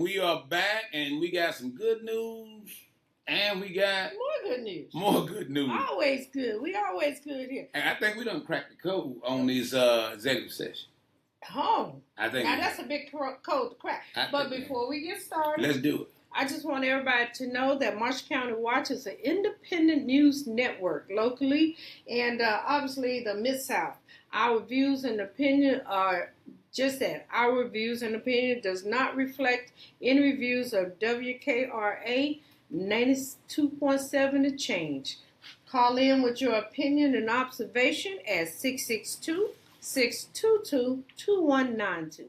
We are back, and we got some good news, and we got more good news. More good news. Always good. We always good here. And I think we done cracked the code on this executive session. I think now that's a big code to crack. But before we get started, let's do it. I just want everybody to know that Marshall County Watch is an independent news network locally and obviously the Mid-South. Our views and opinion are just that. Our views and opinion does not reflect any reviews of WKRA 92.7 The Change. Call in with your opinion and observation at 662-622-2192.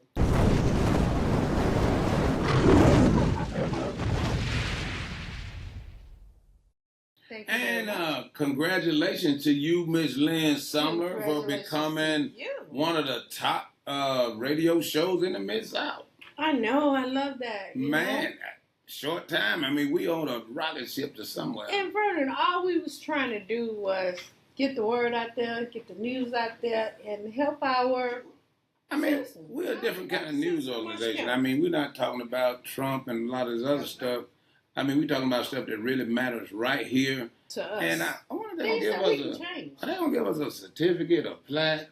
And congratulations to you, Ms. Lynn Sumler, for becoming one of the top radio shows in the Mid-South. I know. I love that. Man, short time. I mean, we on a rocket ship to somewhere. And Vernon, all we was trying to do was get the word out there, get the news out there, and help our citizens. We're a different kind of news organization. I mean, we're not talking about Trump and a lot of this other stuff. I mean, we're talking about stuff that really matters right here. To us. And I wonder if they're going to give us a certificate, a plaque,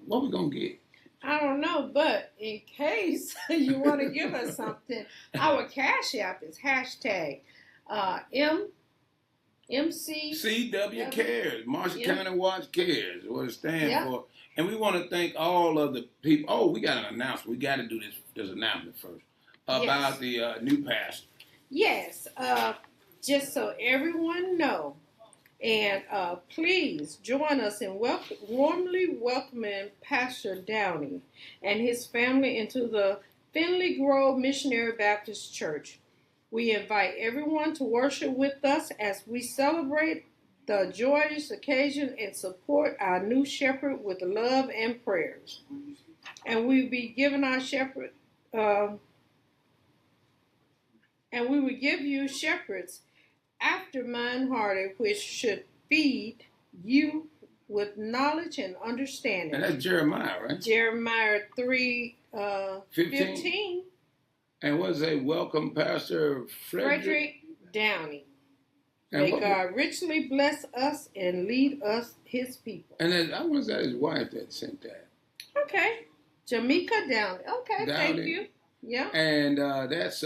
what we going to get? I don't know, but in case you want to give us something, our Cash App is hashtag CW Cares. Marshall County Watch Cares, what it stands for. And we want to thank all of the people. Oh, we got an announcement. We got to do this announcement first about the new pastor. Yes, just so everyone know, and please join us in warmly welcoming Pastor Downey and his family into the Finley Grove Missionary Baptist Church. We invite everyone to worship with us as we celebrate the joyous occasion and support our new shepherd with love and prayers. And we'll be giving our shepherd, and we will give you shepherds after mine-hearted, which should feed you with knowledge and understanding. And that's Jeremiah, right? Jeremiah 3:15. And what is it? Welcome, Pastor Frederick Downey. May God richly bless us and lead us, his people. And then, I was his wife that sent that. Okay. Jamaica Downey. Okay, thank you. Yeah. And that's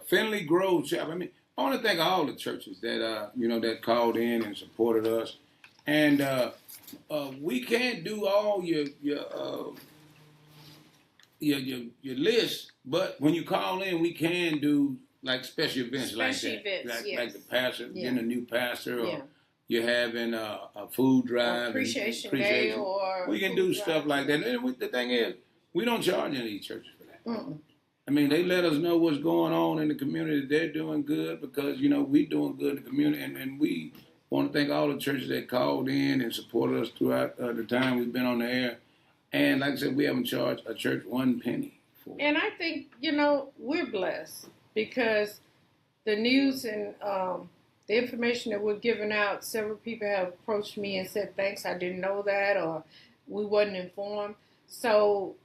Finley Grove Chapel. I mean, I want to thank all the churches that that called in and supported us. And we can't do all your list, but when you call in, we can do like special events like the pastor, getting a new pastor, or you're having a food drive, appreciation day, or we can do stuff like that. And the thing is, we don't charge any of these churches for that. I mean, they let us know what's going on in the community. They're doing good because, we doing good in the community. And we want to thank all the churches that called in and supported us throughout the time we've been on the air. And like I said, we haven't charged a church one penny for it. And I think, we're blessed because the news and the information that we're giving out, several people have approached me and said, thanks, I didn't know that, or we wasn't informed. So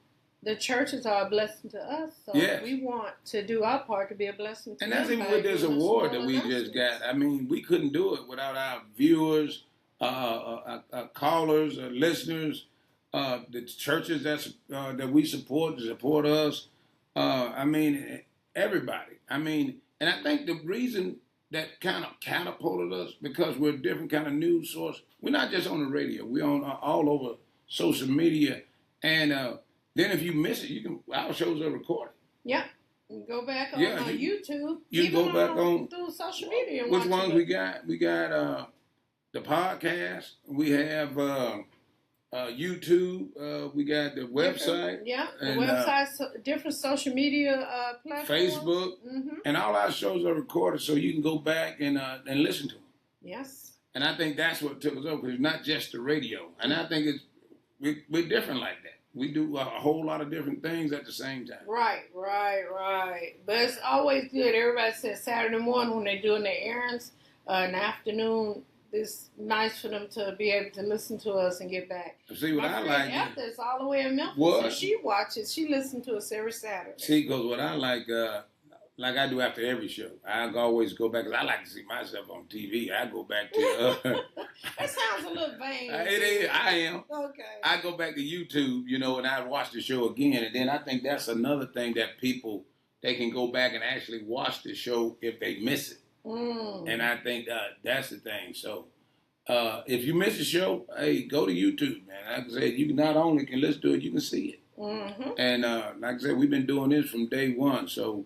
the churches are a blessing to us, so we want to do our part to be a blessing to them. And that's even with this award that we just got. I mean, we couldn't do it without our viewers, our callers, our listeners, the churches that we support us. I mean, everybody. I mean, and I think the reason that kind of catapulted us because we're a different kind of news source. We're not just on the radio. We're on all over social media, and then if you miss it, our shows are recorded. Yeah. You can go back on YouTube. You can go back on through social media. Which ones we got? We got the podcast. We have YouTube. We got the website. The website, different social media platforms. Facebook. And all our shows are recorded so you can go back and listen to them. Yes. And I think that's what took us over because it's not just the radio. And I think we're different like that. We do a whole lot of different things at the same time. Right. But it's always good. Everybody says Saturday morning when they're doing their errands, in the afternoon, it's nice for them to be able to listen to us and get back. See what My I friend like. Esther is all the way in Memphis, What? and she watches. She listens to us every Saturday. See, because what I like I do after every show, I always go back because I like to see myself on TV. I go back to. That sounds a little vain. It is. I am. Okay. I go back to YouTube, and I watch the show again, and then I think that's another thing that people they can go back and actually watch the show if they miss it. And I think that's the thing. So if you miss the show, hey, go to YouTube, man. Like I said, you not only can listen to it, you can see it. And like I said, we've been doing this from day one, so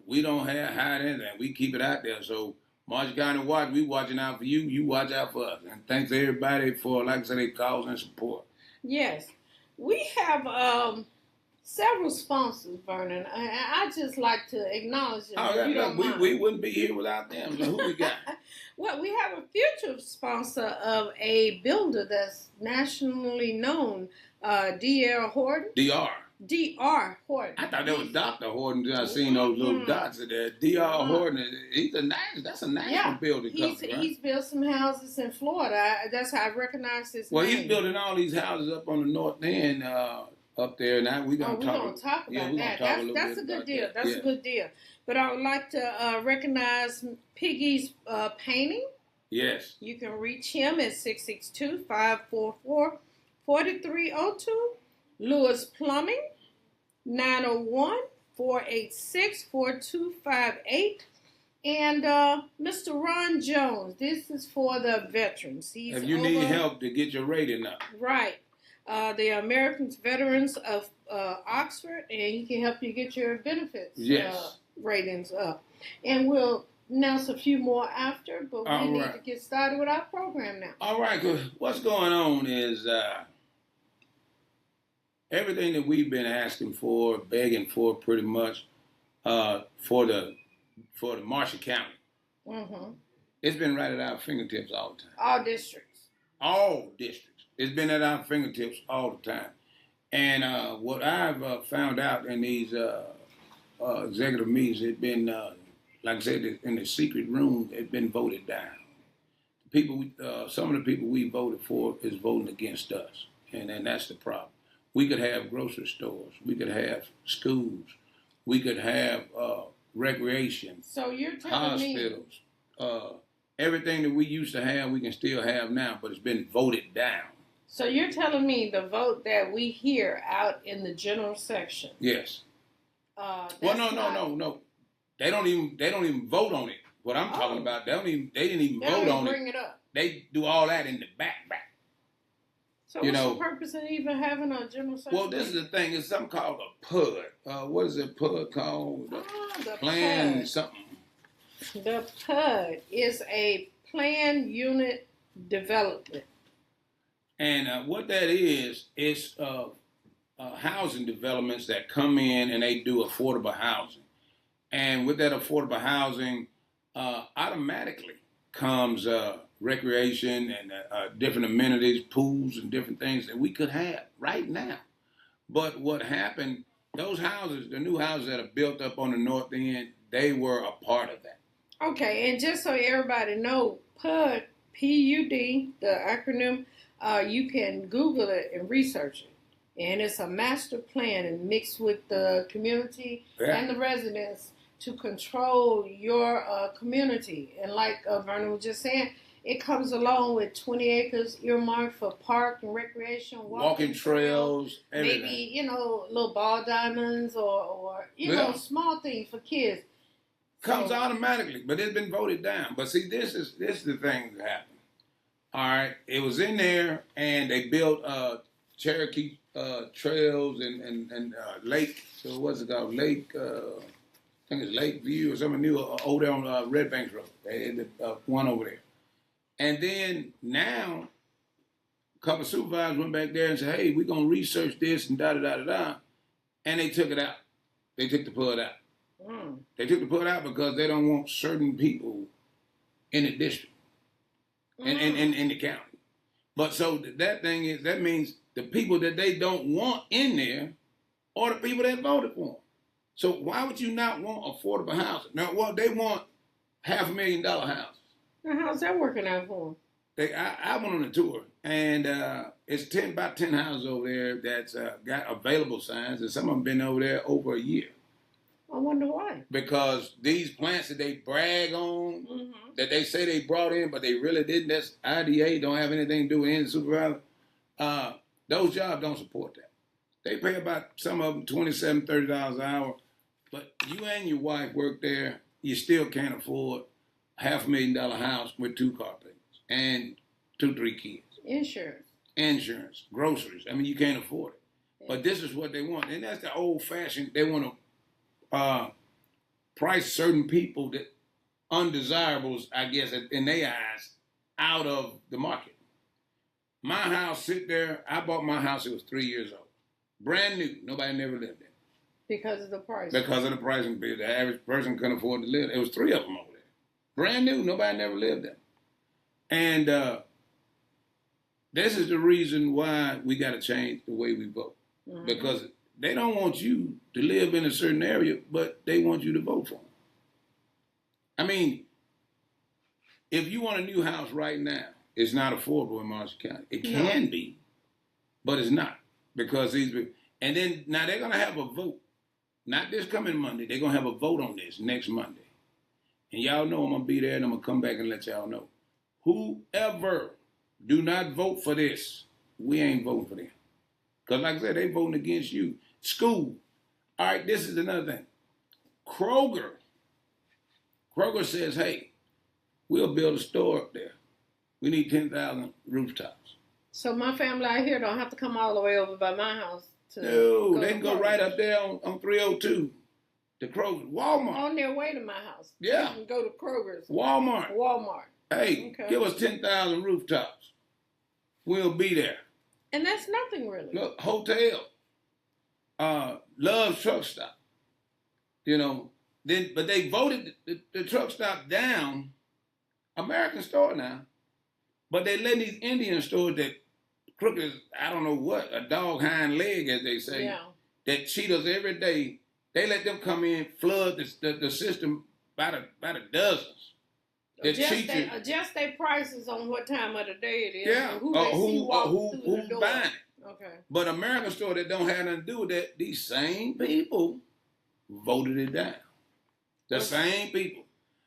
we don't hide anything. We keep it out there. So Marshall County Watch, we watching out for you. You watch out for us. And thanks to everybody for, like I said, their calls and support. Yes. We have several sponsors, Vernon. I just like to acknowledge them. We wouldn't be here without them. So who we got? Well, we have a future sponsor of a builder that's nationally known, D.R. Horton. D.R. Horton. I thought that was Dr. Horton. I seen those little dots in there. D.R. Horton. That's a national building company, right? He's built some houses in Florida. That's how I recognize his name. He's building all these houses up on the north end up there. Now we're going to talk about that. That's a good deal. That's a good deal. But I would like to recognize Piggy's Painting. Yes. You can reach him at 662-544-4302. Lewis Plumbing, 901-486-4258. And Mr. Ron Jones, this is for the veterans. If you need help to get your rating up. Right. The American Veterans of Oxford, and he can help you get your benefits ratings up. And we'll announce a few more after, but we need to get started with our program now. All right, good. What's going on is everything that we've been asking for, begging for pretty much for the Marshall County. It's been right at our fingertips all the time. All districts. It's been at our fingertips all the time. And what I've found out in these executive meetings, it's been, like I said, in the secret room, it's been voted down. Some of the people we voted for is voting against us. And that's the problem. We could have grocery stores. We could have schools. We could have recreation. So you're telling hospitals. Everything that we used to have, we can still have now, but it's been voted down. So you're telling me the vote that we hear out in the general section? Yes. No. They don't even vote on it. What I'm talking about, they didn't even vote on it. Bring it up. They do all that in the back. So what's the purpose of even having a general session? Well, this is the thing. It's something called a PUD. What is a PUD called? The plan PUD. Something. The PUD is a plan unit development. And what that is housing developments that come in and they do affordable housing. And with that affordable housing, automatically comes recreation and different amenities, pools and different things that we could have right now. But what happened, those houses, the new houses that are built up on the north end, they were a part of that. Okay, and just so everybody know, PUD, P-U-D, the acronym, you can Google it and research it. And it's a master plan and mixed with the community and the residents to control your community. And like Vernon was just saying, it comes along with 20 acres earmarked for park and recreation, walking trails, everything. Maybe, little ball diamonds or small things for kids. Comes automatically, but it's been voted down. But see, this is the thing that happened. All right, it was in there, and they built Cherokee trails and lake. So what's it called? Lake. I think it's Lake View or something new over there on Red Banks Road. The one over there. And then now, a couple of supervisors went back there and said, "Hey, we're gonna research this and da-da-da-da-da," and they took it out. They took the PUD out. They took the PUD out because they don't want certain people in the district and in the county. But so that means the people that they don't want in there are the people that voted for them. So why would you not want affordable housing? Now, they want $500,000 houses. Now, how's that working out for them? I went on a tour, and it's about 10 houses over there that's got available signs, and some of them been over there over a year. I wonder why. Because these plants that they brag on, that they say they brought in, but they really didn't, that's IDA, don't have anything to do with any supervisor, those jobs don't support that. They pay about, some of them, $27, $30 an hour, but you and your wife work there, you still can't afford $500,000 house with 2 car payments and 2-3 kids. Insurance, groceries. I mean, you can't afford it. Yeah. But this is what they want. And that's the old-fashioned, they want to price certain people that undesirables, I guess, in their eyes, out of the market. My house sit there, I bought my house, it was 3 years old. Brand new, nobody never lived in it. Because of the price. Because of the pricing bill. The average person couldn't afford to live. It was 3 of them over there. Brand new, nobody never lived there. And this is the reason why we got to change the way we vote. Because they don't want you to live in a certain area, but they want you to vote for them. I mean, if you want a new house right now, it's not affordable in Marshall County. It can be, but it's not. Because and then now they're going to have a vote. Not this coming Monday. They're going to have a vote on this next Monday. And y'all know I'm going to be there and I'm going to come back and let y'all know. Whoever do not vote for this, we ain't voting for them. Because like I said, they voting against you. School. All right, this is another thing. Kroger says, hey, we'll build a store up there. We need 10,000 rooftops. So my family out here don't have to come all the way over by my house. No, they can go right up there on 302 to Kroger. Walmart. On their way to my house. Yeah. You can go to Kroger's. Walmart. Hey, give us 10,000 rooftops. We'll be there. And that's nothing really. Look, hotel. Love's Truck Stop. You know, but they voted the truck stop down. American store now. But they letting these Indian stores that crooked as, I don't know what, a dog hind leg, as they say, that cheat us every day. They let them come in, flood the system by the dozens. Adjust their prices on what time of the day it is. Yeah, who's buying it. Okay. But American store that don't have nothing to do with that, these same people voted it down. The same people.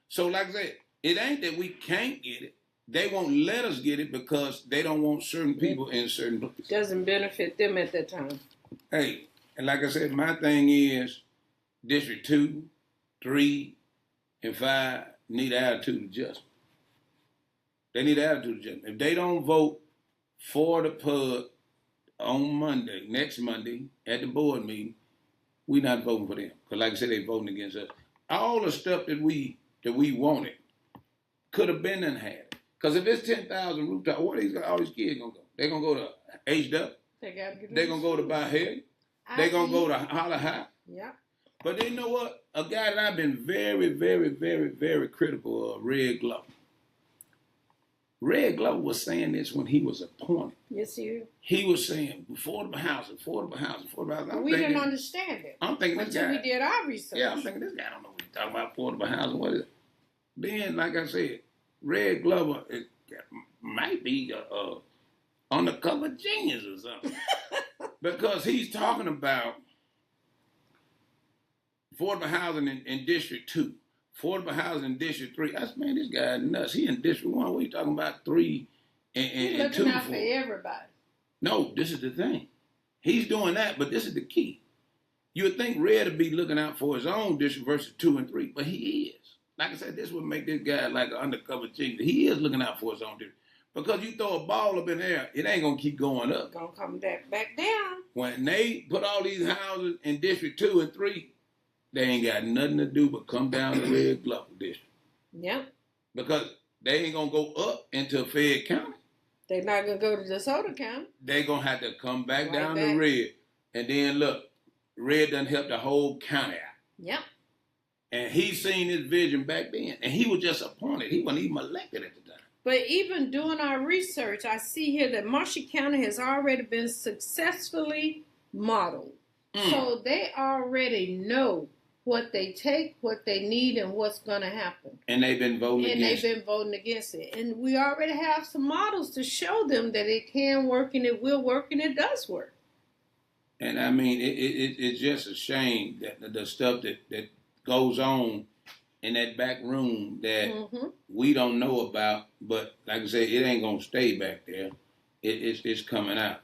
So like I said, it ain't that we can't get it. They won't let us get it because they don't want certain people in certain places. Doesn't benefit them at that time. Hey, and like I said, my thing is District 2, 3, and 5 need attitude adjustment. They need attitude adjustment. If they don't vote for the PUD on next Monday, at the board meeting, we're not voting for them. Because like I said, they're voting against us. All the stuff that we wanted could have been and had it. Because if it's 10,000 rooftops, where all these kids going to go? They're going to go to H-Dub. They're going to go to Bahia. They're going to go to Holler High. Yeah. But then you know what? A guy that I've been very, very, very, very critical of, Red Glover. Red Glover was saying this when he was appointed. Yes, sir. He was saying, affordable housing. We didn't understand it. I'm thinking this guy. Until we did our research. Yeah, I'm thinking this guy don't know what he's talking about, affordable housing. What is it? Then, like I said, Red Glover might be undercover genius or something. Because he's talking about affordable housing in District 2, affordable housing in District 3. I said, man, this guy is nuts. He in District 1. What are you talking about 3 and 2? He's looking out for everybody. No, this is the thing. He's doing that, but this is the key. You would think Red would be looking out for his own district versus 2 and 3, but he is. Like I said, this would make this guy like an undercover genius. He is looking out for his own district. Because you throw a ball up in there, it ain't going to keep going up. It's going to come back down. When they put all these houses in District 2 and 3, they ain't got nothing to do but come down to Red Glover District. Yep. Because they ain't going to go up into Fayette County. They're not going to go to DeSoto County. They're going to have to come back down to Red. And then look, Red done helped the whole county out. Yep. And he seen his vision back then. And he was just appointed. He wasn't even elected at the time. But even doing our research, I see here that Marshall County has already been successfully modeled. So they already know what they take, what they need, and what's going to happen. And they've been voting against it. And we already have some models to show them that it can work and it will work and it does work. And I mean, it's just a shame that the stuff that goes on in that back room that we don't know about. But like I said, it ain't going to stay back there. It's coming out.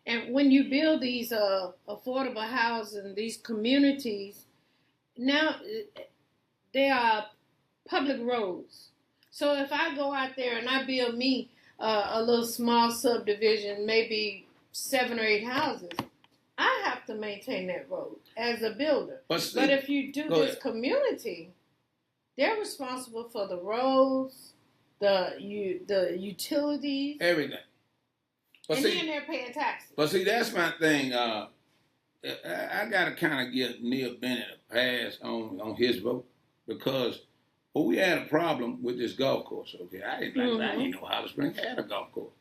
And when you build these affordable housing, these communities, now they are public roads. So if I go out there and I build me a little small subdivision, maybe 7 or 8 houses, I have to maintain that road as a builder. But if you do this community, they're responsible for the roads, the utilities, everything. But then they're paying taxes. But see, that's my thing. I got to kind of give Neil Bennett a pass on his vote because we had a problem with this golf course. Okay, I didn't know Holly Springs had a golf course.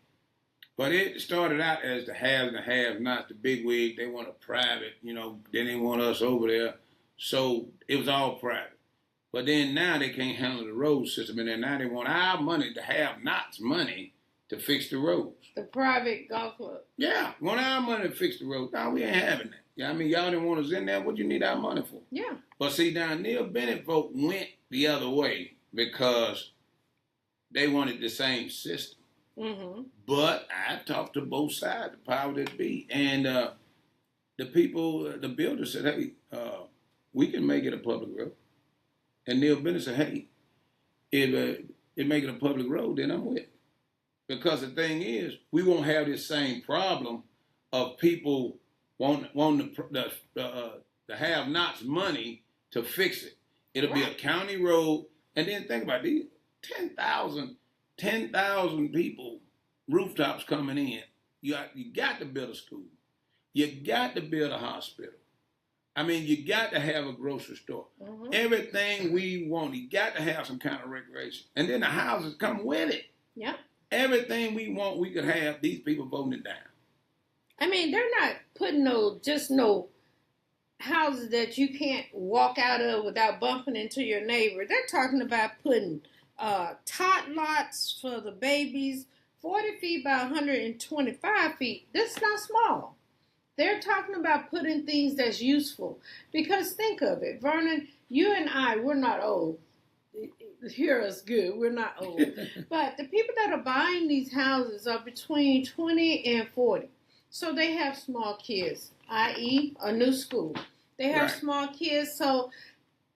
But it started out as the haves and the have-nots, the big wig. They want a private, they didn't want us over there. So it was all private. But then now they can't handle the road system. And then now they want our money, the have-nots money, to fix the roads. The private golf club. Yeah, want our money to fix the roads. No, we ain't having that. Yeah, I mean, y'all didn't want us in there. What you need our money for? Yeah. But see, now Neil Bennett vote went the other way because they wanted the same system. But I talked to both sides, the power that be, and the people, the builders said, "Hey, we can make it a public road." And Neil Bennett said, "Hey, if it make it a public road, then I'm with it." Because the thing is, we won't have this same problem of people wanting the have-nots money to fix it. It'll be a county road, and then think about these 10,000 people, rooftops coming in. You got to build a school. You got to build a hospital. I mean, you got to have a grocery store. Everything we want, you got to have some kind of recreation. And then the houses come with it. Yeah. Everything we want, we could have. These people voting it down. I mean, they're not putting no houses that you can't walk out of without bumping into your neighbor. They're talking about putting tot lots for the babies, 40 feet by 125 feet. That's not small. They're talking about putting things that's useful. Because think of it, Vernon, you and I, we're not old. Hear us good. We're not old. But the people that are buying these houses are between 20 and 40. So they have small kids, i.e. a new school. They have small kids. So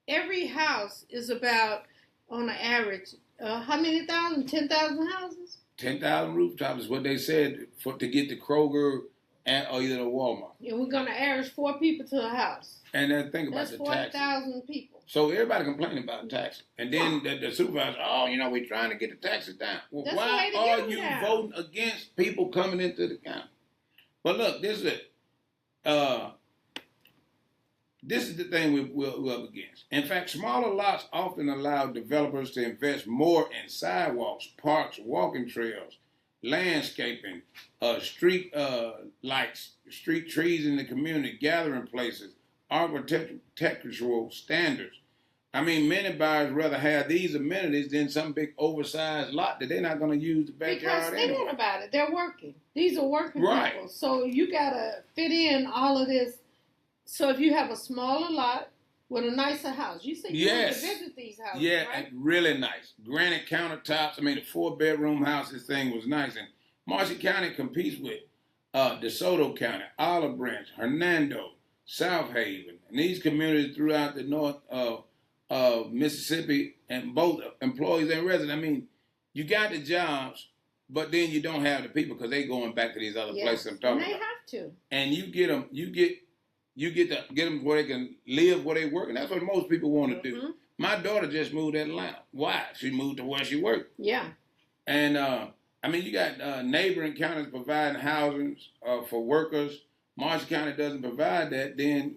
every house is about, on an average, how many thousand? 10,000 houses? 10,000 rooftops is what they said to get the Kroger or either the Walmart. And we're going to average 4 people to a house. And then think about that's the taxes. That's 40,000 people. So everybody complaining about taxes. And then the supervisor, we're trying to get the taxes down. Well, why are you voting against people coming into the county? But look, this is it. This is the thing we're up against. In fact, smaller lots often allow developers to invest more in sidewalks, parks, walking trails, landscaping, street lights, street trees in the community, gathering places, architectural standards. I mean, many buyers rather have these amenities than some big oversized lot that they're not going to use the backyard anyway. Because think about it, they're working. These are working people. So you got to fit in all of this. So if you have a smaller lot with a nicer house, you say you want to visit these houses, right? And really nice. Granite countertops. I mean, a 4-bedroom house, this thing was nice. And Marshall County competes with DeSoto County, Olive Branch, Hernando, South Haven, and these communities throughout the north of Mississippi, and both employees and residents. I mean, you got the jobs, but then you don't have the people because they going back to these other places I'm talking about. And they have to. And you get them, you get them where they can live where they work, and that's what most people want to do. My daughter just moved to Atlanta. Why? She moved to where she worked. Yeah. And I mean, you got neighboring counties providing housing for workers. Marshall County doesn't provide that, then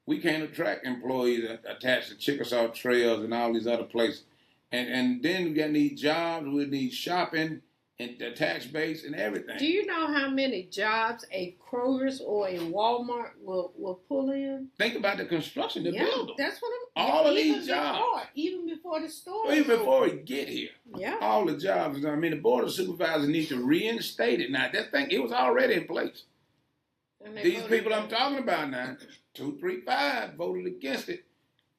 we can't attract employees attached to Chickasaw Trails and all these other places. And then we got need jobs, we need shopping, and the tax base and everything. Do you know how many jobs a Kroger's or a Walmart will pull in? Think about the construction, the building. That's what all of these jobs. Even before the store. Even before we get here. Yeah. All the jobs. I mean, the board of supervisors need to reinstate it. Now, that thing, it was already in place. These people I'm talking about now, 235 voted against it.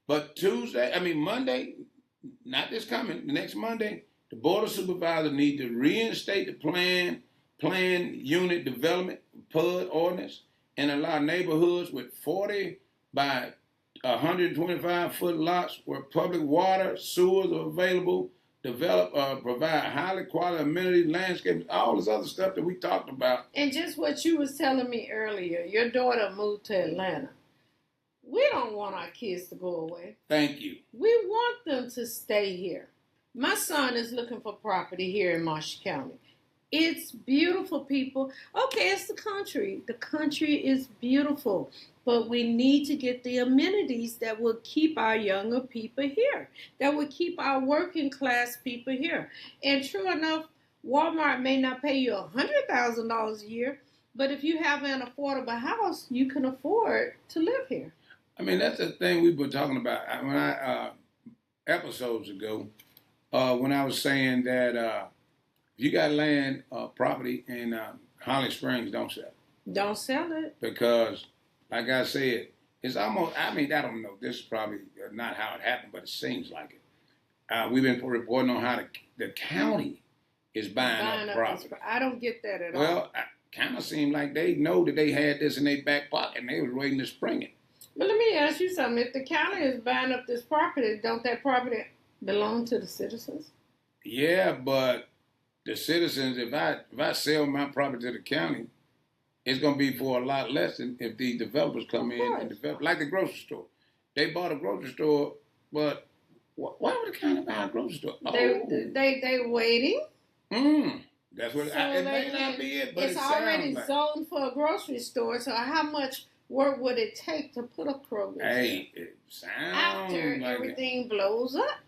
But Monday, not this coming, the next Monday, the board of supervisors need to reinstate the plan unit development PUD ordinance and allow neighborhoods with 40 by 125-foot lots where public water, sewers are available, provide highly quality amenities, landscapes, all this other stuff that we talked about. And just what you was telling me earlier, your daughter moved to Atlanta. We don't want our kids to go away. Thank you. We want them to stay here. My son is looking for property here in Marshall County. It's beautiful, people. Okay, it's the country. The country is beautiful. But we need to get the amenities that will keep our younger people here, that will keep our working class people here. And true enough, Walmart may not pay you $100,000 a year, but if you have an affordable house, you can afford to live here. I mean, that's the thing we've been talking about. Episodes ago, when I was saying that if you got land, property in Holly Springs, don't sell it. Don't sell it. Because, like I said, it's almost, I don't know, this is probably not how it happened, but it seems like it. We've been reporting on how the county is buying up property. I don't get that at all. Well, it kind of seemed like they know that they had this in their back pocket and they was waiting to spring it. But let me ask you something. If the county is buying up this property, don't that property belong to the citizens? Yeah, but the citizens, if I sell my property to the county, it's going to be for a lot less than if the developers come in and develop, like the grocery store. They bought a grocery store, but why would the county buy a grocery store? They waiting. That's what it may not be it, but it's already zoned for a grocery store. So how much work would it take to put a Kroger? Hey, it sounds after like everything blows up.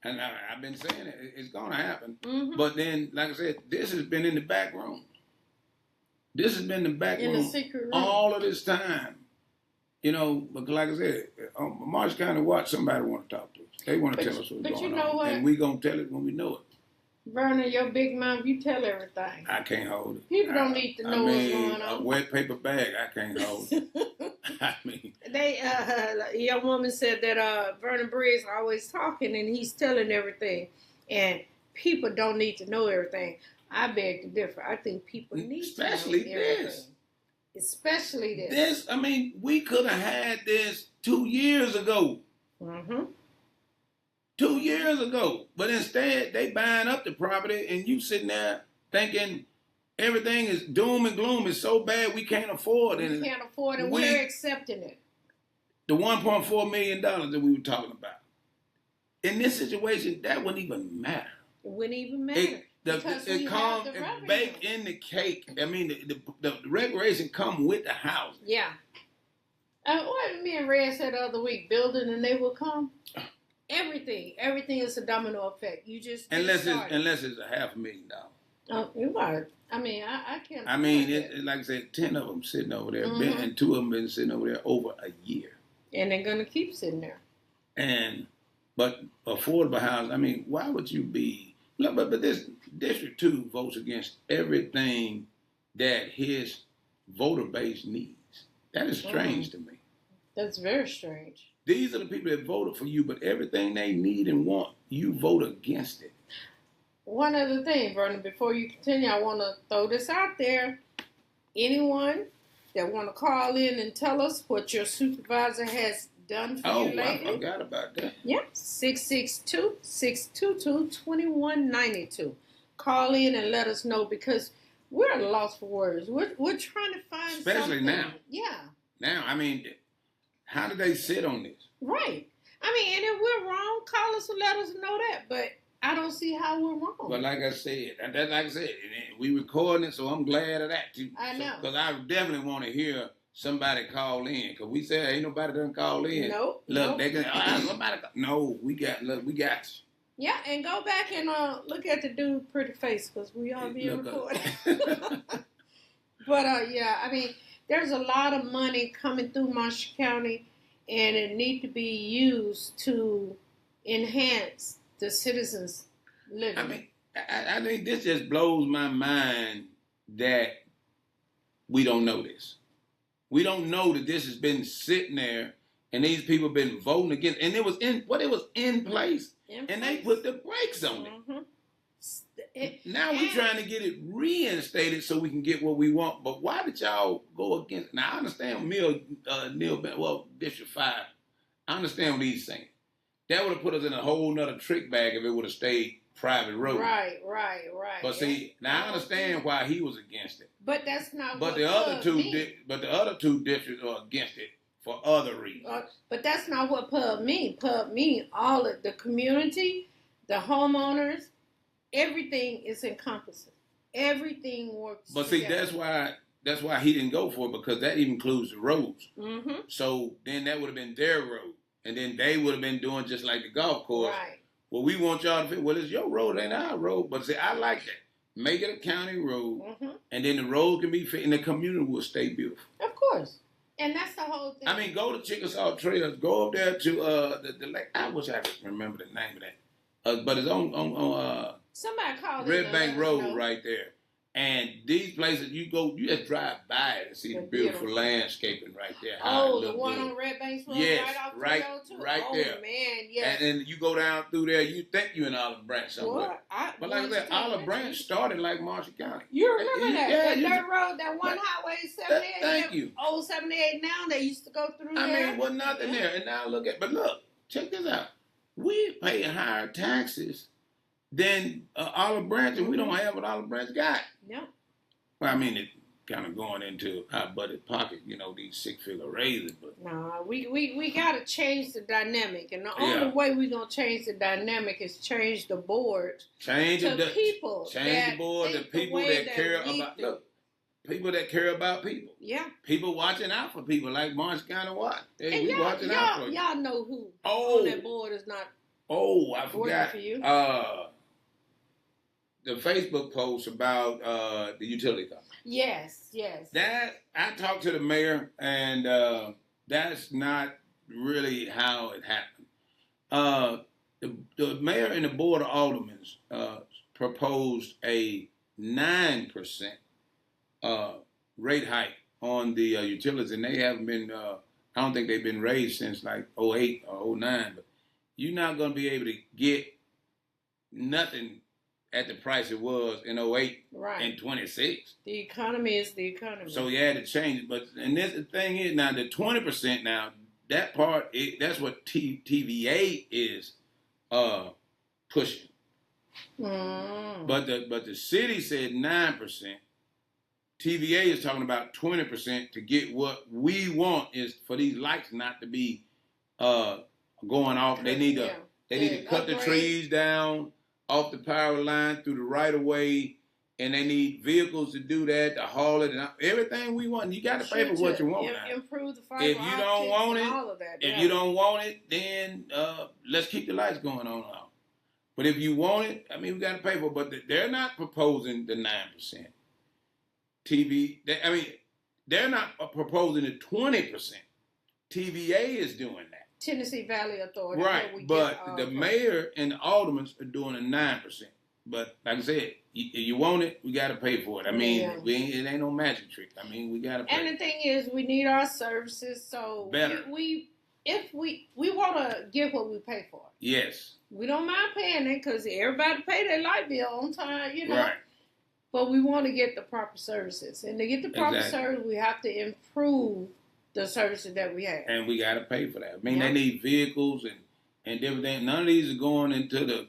And I've been saying it's going to happen. Mm-hmm. But then, like I said, this has been in the back room. This has been in the back room, the secret room all of this time. You know, but like I said, Marshall County Watch, somebody want to talk to us. They want to tell us what's going on. But you know what? And we going to tell it when we know it. Verna, your big mouth, you tell everything. I can't hold it. People don't need to know what's going on. A wet paper bag, I can't hold it. A young woman said that Vernon Briggs always talking and he's telling everything. And people don't need to know everything. I beg to differ. I think people need to know everything. Especially this. We could have had this 2 years ago. Mm-hmm. 2 years ago. But instead, they buying up the property and you sitting there thinking everything is doom and gloom. It's so bad we can't afford it. We can't afford it. We're accepting it. The $1.4 million that we were talking about. In this situation, that wouldn't even matter. It wouldn't even matter. It comes baked in the cake. The regulation come with the house. Yeah. What me and Red said the other week, building and they will come. Everything is a domino effect. You just unless it's $500,000. Oh, you're right. I can't. Like I said, 10 of them sitting over there, and 2 of them been sitting over there over a year, and they're gonna keep sitting there. But affordable housing. Why would you be? But this District 2 votes against everything that his voter base needs. That is strange to me. That's very strange. These are the people that voted for you, but everything they need and want, you vote against it. One other thing, Vernon, before you continue, I want to throw this out there. Anyone that want to call in and tell us what your supervisor has done for you lately? I forgot about that. Yep, 662-622-2192. Call in and let us know because we're at a loss for words. We're trying to find especially something. Now. Yeah. Now, how do they sit on this? Right. And if we're wrong, call us and let us know that. But I don't see how we're wrong. But like I said, we recording it, so I'm glad of that too. I know. Because I definitely want to hear somebody call in. Because we said ain't nobody done call in. Nope. Look, they can. Somebody. No, we got. You. Yeah, and go back and look at the dude pretty face because we are being recorded. But yeah, I mean, there's a lot of money coming through Marshall County, and it need to be used to enhance the citizens' living. I mean, I think this just blows my mind that we don't know this. We don't know that this has been sitting there, and these people have been voting against, and it was in place, and they put the brakes on it. Mm-hmm. Now we're trying to get it reinstated so we can get what we want. But why did y'all go against? Now I understand District 5. I understand what he's saying. That would have put us in a whole nother trick bag if it would have stayed private road. Right. But see, now I understand why he was against it. But that's not. But the other two districts are against it for other reasons. But that's not what pub mean. Pub mean all of the community, the homeowners, everything is encompassing. Everything works. But see, together. that's why he didn't go for it, because that even includes the roads. Mm-hmm. So then that would have been their road, and then they would have been doing just like the golf course. Right. Well, we want y'all to feel, well, it's your road, ain't our road. But see, I like that. Make it a county road, and then the road can be fit, and the community will stay beautiful. Of course. And that's the whole thing. I mean, go to Chickasaw Trails. Go up there to the lake. I wish I could remember the name of that. But it's on somebody called Red Bank Road right there. And these places, you just drive by it and see the beautiful landscaping right there. Oh, the one on Red Bank Road, yes, right off right there. Oh man, yes. And you go down through there, you think you're in Olive Branch somewhere. But like I said, Olive Branch started like Marshall County. You remember that? Yeah, that dirt road, that one highway 78. Thank you. Old 78 now, they used to go through there. I mean, wasn't nothing there. And now look, check this out. We pay higher taxes than Olive Branch, and we don't have what Olive Branch got. Yeah. Well, I mean, it kind of going into our budget pocket, these 6-figure raises. But no, we got to change the dynamic, and the only way we're gonna change the dynamic is change the board. Change the people. Change the board. The people that care about people that care about people. Yeah. People watching out for people like Marshall County Watt. Hey, we watching out for you. Y'all know who on that board is not. Oh, I forgot. For you. The Facebook post about the utility company. Yes. That I talked to the mayor, and that's not really how it happened. The mayor and the board of aldermen proposed a 9% rate hike on the utilities, and they haven't been. I don't think they've been raised since like 2008 or 2009. But you're not going to be able to get nothing at the price it was in 2008 and 26. The economy is the economy. So you had to change it. But and this the thing is now the 20% now, that part that's what TVA is pushing. But the city said 9%. TVA is talking about 20% to get what we want is for these lights not to be going off. They need to cut the trees down off the power line through the right of way, and they need vehicles to do that, to haul it, and everything we want. You got to pay for what you want. Improve the fiber if you don't want it, all of that, if you don't want it, then let's keep the lights going on. But if you want it, I mean, we got to pay for it. But they're not proposing the 9%. They're not proposing the 20%. TVA is doing that. Tennessee Valley Authority. Right, but the mayor and the aldermen are doing a 9%. But like I said, if you want it, we got to pay for it. I mean, it ain't no magic trick. I mean, we got to pay. And the thing is, we need our services, so better. We want to get what we pay for. Yes. We don't mind paying it because everybody pay their light bill on time, Right. But we want to get the proper services. And to get the proper service, we have to improve the services that we have. And we got to pay for that. I mean, they need vehicles and different things. None of these are going into the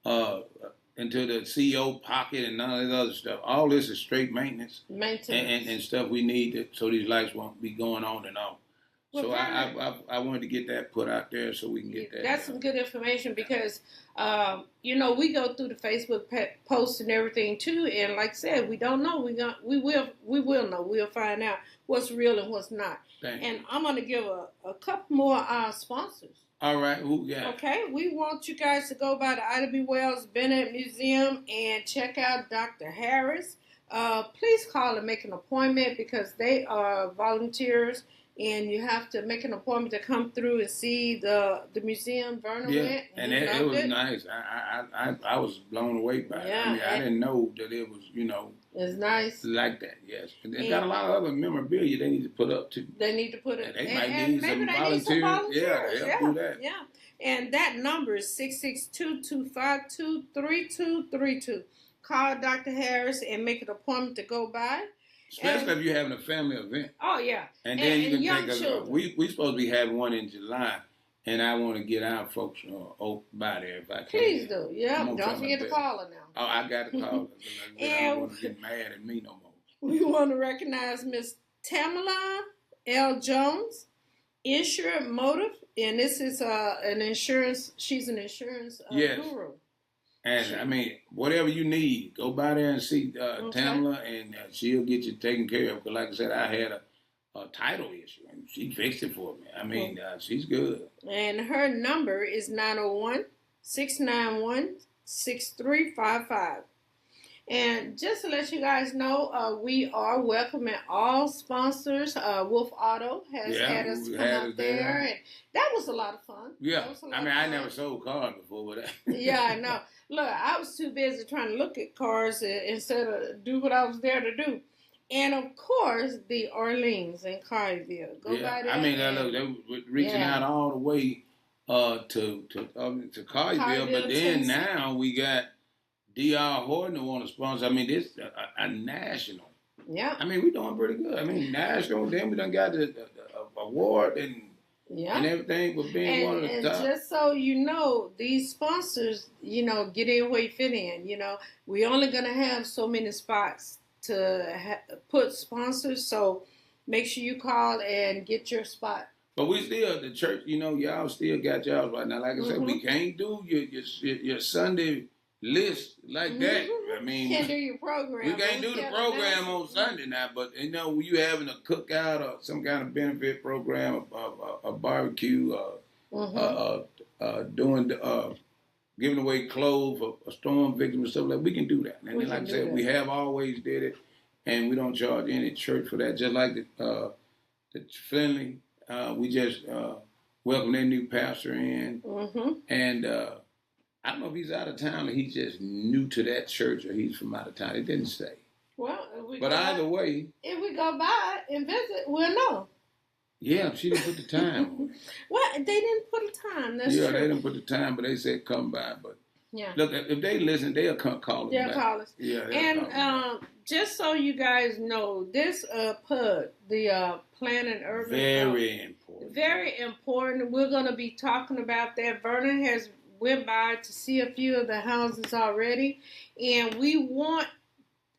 CEO pocket and none of this other stuff. All this is straight maintenance. And stuff we need so these lights won't be going on and off. Well, so I wanted to get that put out there so we can get that. That's some good information because, we go through the Facebook posts and everything too. And like I said, we don't know. We will know. We'll find out what's real and what's not. And I'm going to give a couple more sponsors. All right, who we got? Okay, we want you guys to go by the Ida B. Wells Bennett Museum and check out Dr. Harris. Please call and make an appointment because they are volunteers and you have to make an appointment to come through and see the museum. Verna went and it was nice. I was blown away by it. I mean, I didn't know that it was, it's nice like that. Yes, and they got a lot of other memorabilia they need to put up too. They need to put it. And they might need some volunteers. Yeah, do that. Yeah, and that number is 662-252-3232. Call Dr. Harris and make an appointment to go by. Especially if you're having a family event. Oh, yeah. And then you can take a we supposed to be having one in July, and I want to get our folks by there if I can. Please do. Yeah, don't forget to call her now. Oh, I got to call her. I don't want to get mad at me no more. We want to recognize Miss Tamala L. Jones, Insured Motive, and this is an insurance. She's an insurance guru. And I mean, whatever you need, go by there and see Tamala, and she'll get you taken care of. Because, like I said, I had a title issue, and she fixed it for me. I mean, she's good. And her number is 901-691-6355. And just to let you guys know, we are welcoming all sponsors. Wolf Auto has had us come up there, and that was a lot of fun. Yeah, I never sold cars before, but yeah, I know. Look, I was too busy trying to look at cars instead of do what I was there to do. And of course, the Orleans and Carville. Go by there. I mean, look, they were reaching out all the way to Carville, but then now we got D.R. Horton who want to sponsor. I mean, this a national. Yeah. I mean, we're doing pretty good. I mean, national. Then we done got the award and everything for being one of the top. And just so you know, these sponsors, get in where you fit in. We only going to have so many spots to put sponsors. So make sure you call and get your spot. But we still, the church, y'all still got y'all right now. Like I said, we can't do your Sunday list like that. I mean, can't do your program. We can't do the program on Sunday now, but you having a cookout or some kind of benefit program, a barbecue, doing giving away clothes for a storm victim and stuff like that. We can do that. And like I said, we have always did it, and we don't charge any church for that. Just like the Finley, we just welcome their new pastor in, and. I don't know if he's out of town or he's just new to that church or he's from out of town. It didn't say. Well, either way. If we go by and visit, we'll know. Yeah, she didn't put the time. Well, they didn't put the time. That's true. They didn't put the time, but they said come by. But look, if they listen, they'll call us. They'll back. call us. Yeah, and just so you guys know, this PUD, the Plan and Urban. Very important. Very important. We're going to be talking about that. Vernon has went by to see a few of the houses already, and we want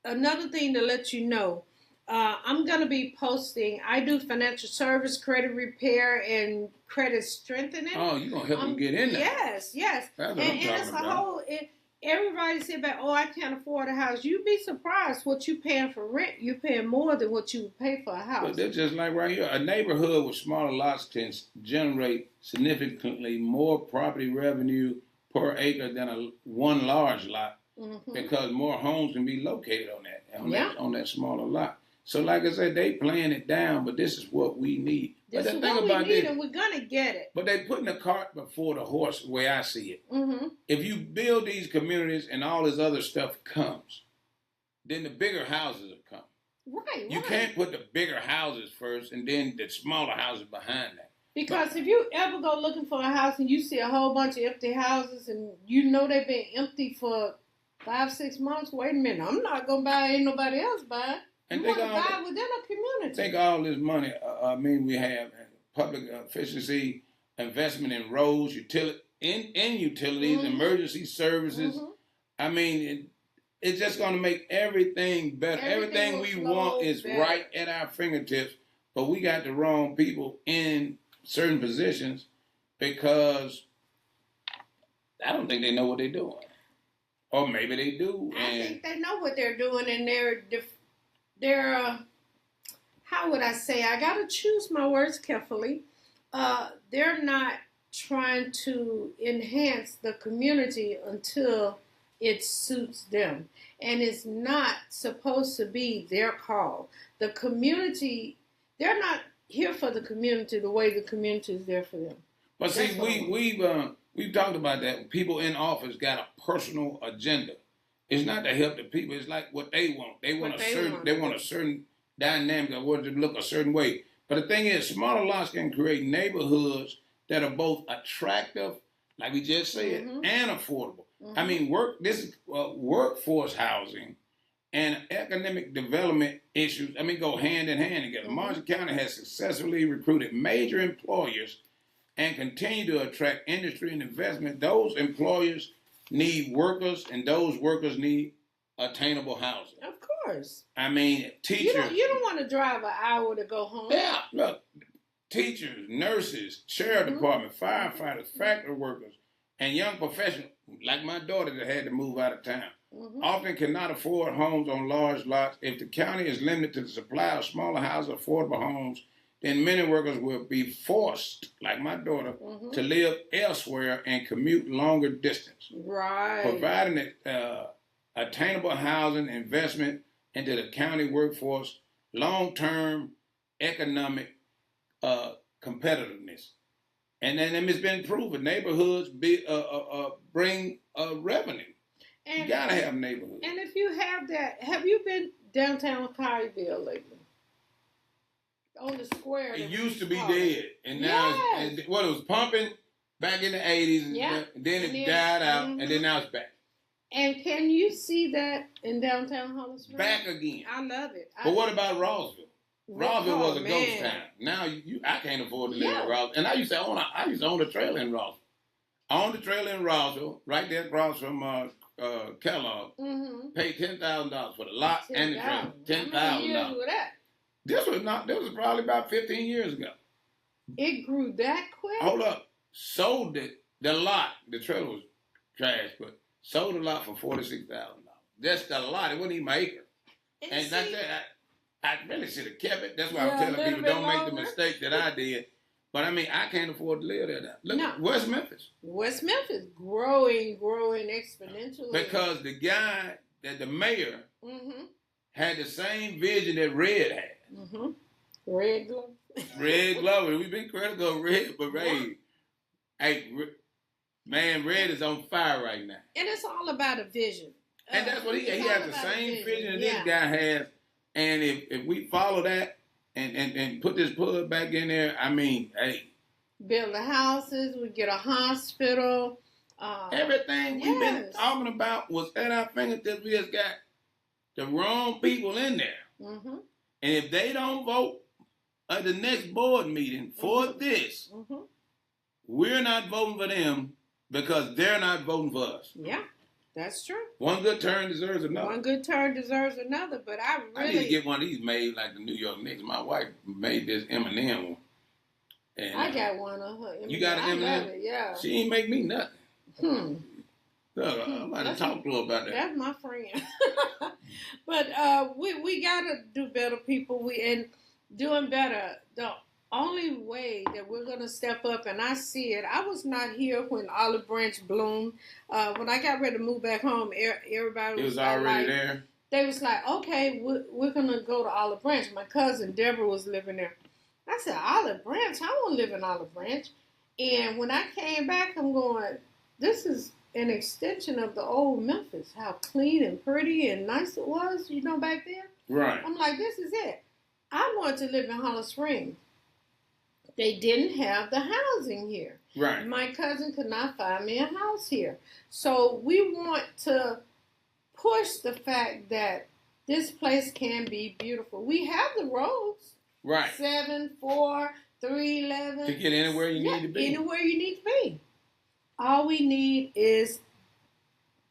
another thing to let you know. I'm going to be posting. I do financial service, credit repair, and credit strengthening. Oh, you're going to help them get in there. Yes. That's what and it's a whole. Everybody say about, I can't afford a house. You'd be surprised what you paying for rent. You're paying more than what you would pay for a house. But they're just like right here. A neighborhood with smaller lots can generate significantly more property revenue per acre than one large lot because more homes can be located on that smaller lot. So like I said, they playing it down, but this is what we need. This is what we need, and we're going to get it. But they putting the cart before the horse, the way I see it. If you build these communities and all this other stuff comes, then the bigger houses will come. Right. You can't put the bigger houses first and then the smaller houses behind that. Because if you ever go looking for a house and you see a whole bunch of empty houses and you know they've been empty for 5-6 months, wait a minute, I'm not going to buy, ain't nobody else buying. You want to buy within a community. Think all this money, we have public efficiency, investment in roads, utilities, emergency services. I mean, it's just going to make everything better. Everything we want is right at our fingertips, but we got the wrong people in certain positions because I don't think they know what they're doing. Or maybe they do. I think they know what they're doing, and they're how would I say? I got to choose my words carefully. They're not trying to enhance the community until it suits them. And it's not supposed to be their call. The community, they're not here for the community the way the community is there for them. But see, we've talked about that. People in office got a personal agenda. It's not to help the people. It's like what they want. They want a certain dynamic. They want it to look a certain way. But the thing is, smaller lots can create neighborhoods that are both attractive, like we just said, and affordable. I mean, workforce housing and economic development issues, go hand in hand together. Marshall County has successfully recruited major employers and continue to attract industry and investment. Those employers need workers, and those workers need attainable housing. Of course. Teachers. You don't want to drive an hour to go home. Yeah, look, teachers, nurses, sheriff department, firefighters, factory workers, and young professionals, like my daughter that had to move out of town, often cannot afford homes on large lots. If the county is limited to the supply of smaller houses, affordable homes, then many workers will be forced, like my daughter, to live elsewhere and commute longer distance. Right. Providing attainable housing investment into the county workforce, long-term economic competitiveness. And then it's been proven neighborhoods bring revenue. And you gotta have neighborhoods. And if you have that, have you been downtown Collierville lately? On the square. It used to be dead, and now it was pumping back in the 80s, and then it died out, and then now it's back. And can you see that in downtown Hollis Springs? Back again. I love it. But what about Rossville? Rossville was a ghost town. Now I can't afford to live in Rossville. And I used to own a trailer in Rossville. I owned a trailer in Rossville, right there across from Kellogg. Paid $10,000 for the lot and the trailer. $10,000. This was probably about 15 years ago. It grew that quick? Hold up. Sold the lot. The trailer was trash, but sold the lot for $46,000. That's the lot. It wasn't even my acre. And that's it. I really should have kept it. That's why I'm telling people don't make the mistake that I did. But I can't afford to live there now. Look, West Memphis. West Memphis, growing exponentially. Because the guy, the mayor, had the same vision that Red had. Red Glover. Red Glover. We've been critical of Red, but Red is on fire right now. And it's all about a vision. And that's what he has the same vision that this guy has. And if we follow that and put this plug back in there, build the houses, we get a hospital. Everything we've been talking about was at our fingertips. We just got the wrong people in there. And if they don't vote at the next board meeting for this, we're not voting for them because they're not voting for us. Yeah, that's true. One good turn deserves another. But I need to get one of these made like the New York Knicks. My wife made this M&M one. And, I got one of her. You got an M&M? Yeah. She ain't make me nothing. Look, I'm about to talk to her about that. That's my friend. But we gotta do better, people. And doing better. The only way that we're gonna step up, and I see it. I was not here when Olive Branch bloomed. When I got ready to move back home, everybody was already there. They was like, okay, we're gonna go to Olive Branch. My cousin Deborah was living there. I said, Olive Branch? I want to live in Olive Branch. And when I came back, I'm going, this is an extension of the old Memphis, how clean and pretty and nice it was, back then. Right. I'm like, this is it. I wanted to live in Hollis Springs. They didn't have the housing here. Right. My cousin could not find me a house here. So we want to push the fact that this place can be beautiful. We have the roads. Right. 7, 4, 3, 11. To get anywhere you need to be. Anywhere you need to be. All we need is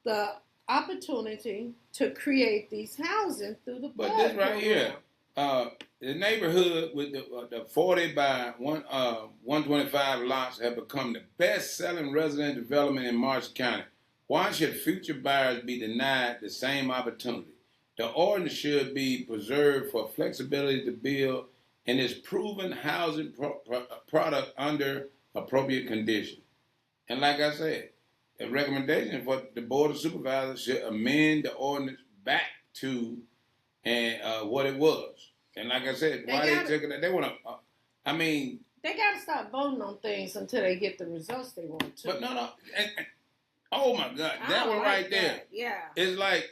the opportunity to create these housing through the But this right here, the neighborhood with the 40 by 125 lots have become the best-selling resident development in Marshall County. Why should future buyers be denied the same opportunity? The ordinance should be preserved for flexibility to build in this proven housing product under appropriate condition. And like I said, a recommendation for the Board of Supervisors should amend the ordinance back to what it was. And like I said, why they took it, they want to, I mean. They got to stop voting on things until they get the results they want to. But no. Oh my God, that one right there. Yeah. It's like,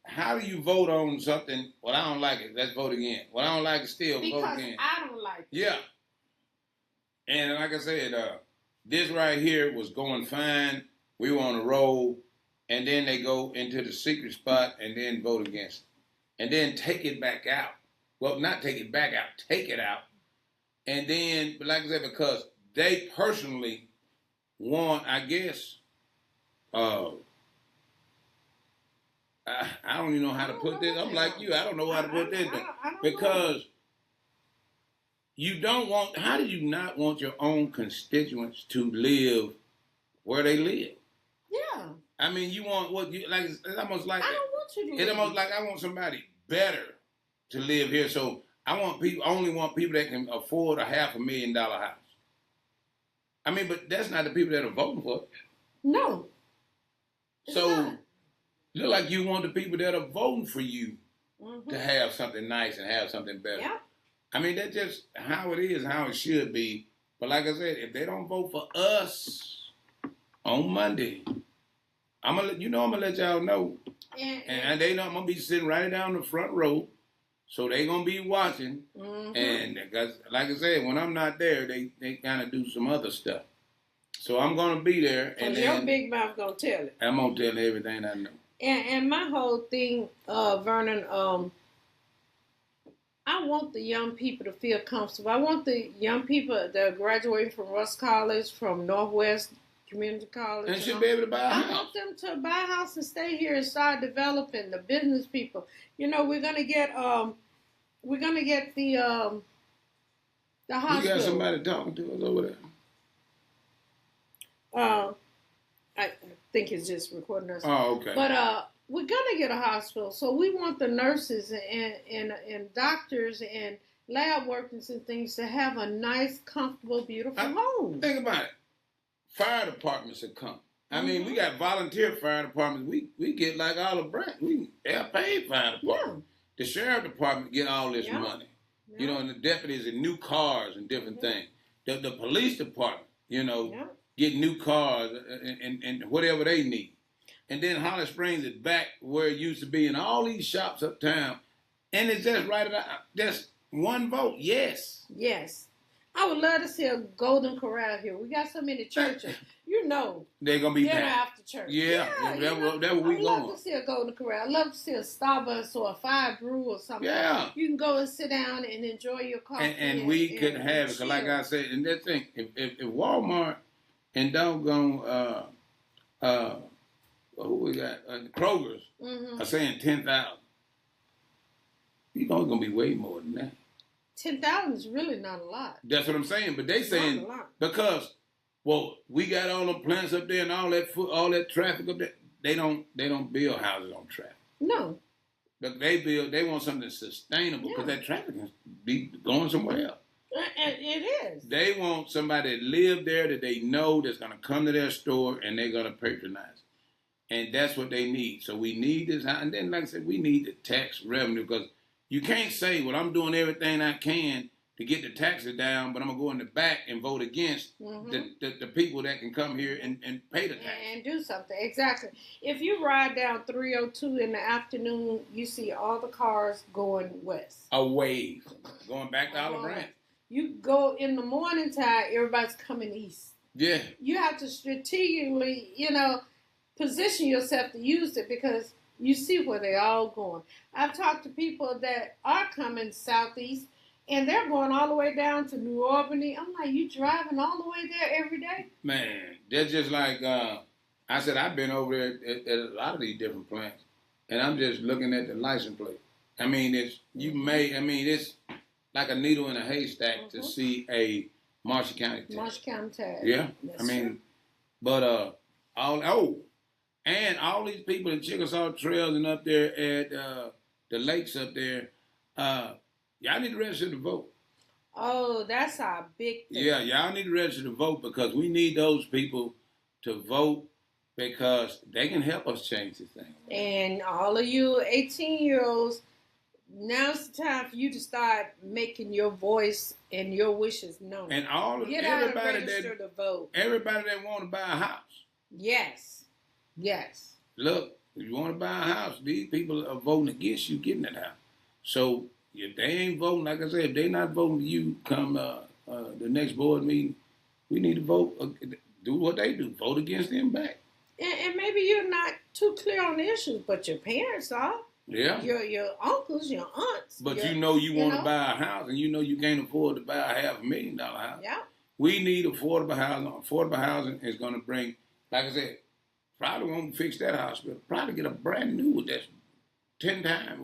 how do you vote on something? Well, I don't like it. Let's vote again. Well, I don't like it. Still vote again. Because I don't like it. Yeah. And like I said, this right here was going fine. We were on a roll, and then they go into the secret spot and then vote against it, and then take it back out. Well, not take it back out, take it out, and then, but like I said, because they personally want, I guess. I don't even know how to put this. I'm like you. I don't know how to put this. Because you don't want, how do you not want your own constituents to live where they live? Yeah. I mean, you want what you, like, it's almost like, I don't want you to live. It's almost like I want somebody better to live here. So I only want people that can afford a $500,000 house. I mean, but that's not the people that are voting for it. No. So, look like you want the people that are voting for you to have something nice and have something better. Yeah. I mean, that's just how it is, how it should be. But like I said, if they don't vote for us on Monday, I'm gonna let y'all know. And they know I'm gonna be sitting right down the front row, so they gonna be watching. And because, like I said, when I'm not there, they kind of do some other stuff. So I'm gonna be there, and your big mouth gonna tell it. I'm gonna tell everything I know. And my whole thing, Vernon, I want the young people to feel comfortable. I want the young people that are graduating from Russ College, from Northwest Community College, and should be able to buy a house. I want them to buy a house and stay here and start developing the business people. You know, we're gonna get the hospital. You got somebody talking to us over there. I think it's just recording us. Oh, okay. But we're gonna get a hospital, so we want the nurses and doctors and lab workers and things to have a nice, comfortable, beautiful home. Think about it. Fire departments have come. I mean, we got volunteer fire departments. We get like all the branch. They're paid fire department. Yeah. The sheriff department get all this money. Yeah. You know, and the deputies and new cars and different things. The police department, you know, get new cars and whatever they need. And then Holly Springs is back where it used to be in all these shops uptown. And it's just right about, just one vote, yes. Yes. I would love to see a Golden Corral here. We got so many churches. You know. They're going to be dinner back. after church. Yeah. That's where we going. I'd love to see a Golden Corral. I'd love to see a Starbucks or a Fire Brew or something. Yeah. You can go and sit down and enjoy your coffee. And we could have it. Because like I said, and that thing, if Walmart and doggone, who we got? Kroger's are saying 10,000. You know it's going to be way more than that. 10,000 is really not a lot. That's what I'm saying. But they saying because, well, we got all the plants up there and all that traffic up there. They don't build houses on traffic. No. But they want something sustainable because that traffic can be going somewhere else. And it is. They want somebody that live there that they know that's going to come to their store and they're going to patronize. And that's what they need. So we need this. And then, like I said, we need the tax revenue because you can't say, well, I'm doing everything I can to get the taxes down, but I'm going to go in the back and vote against the people that can come here and pay the tax. And do something. Exactly. If you ride down 302 in the afternoon, you see all the cars going west. Away. Going back to Olive Branch. You go in the morning time, everybody's coming east. Yeah. You have to strategically, position yourself to use it because you see where they're all going. I've talked to people that are coming southeast, and they're going all the way down to New Albany. I'm like, you driving all the way there every day? Man, that's just like, I said, I've been over there at a lot of these different plants, and I'm just looking at the license plate. I mean, it's like a needle in a haystack to see a Marshall County tag. Marshall County tag. Yeah. But and all these people in Chickasaw Trails and up there at the lakes up there, y'all need to register to vote. Oh, that's our big thing. Yeah, y'all need to register to vote because we need those people to vote because they can help us change this thing. And all of you 18-year-olds, now's the time for you to start making your voice and your wishes known. And Get out and register to vote. Everybody that want to buy a house. Yes. Yes. Look, if you want to buy a house, these people are voting against you getting that house. So if they ain't voting, like I said, if they not voting for you come the next board meeting, we need to vote, do what they do, vote against them back. And maybe you're not too clear on the issues, but your parents are. Yeah. Your uncles, your aunts. But you want to buy a house and you know you can't afford to buy a $500,000 house. Yeah. We need affordable housing. Affordable housing is going to bring, like I said, probably won't fix that hospital. Probably get a brand new one that's 10 times,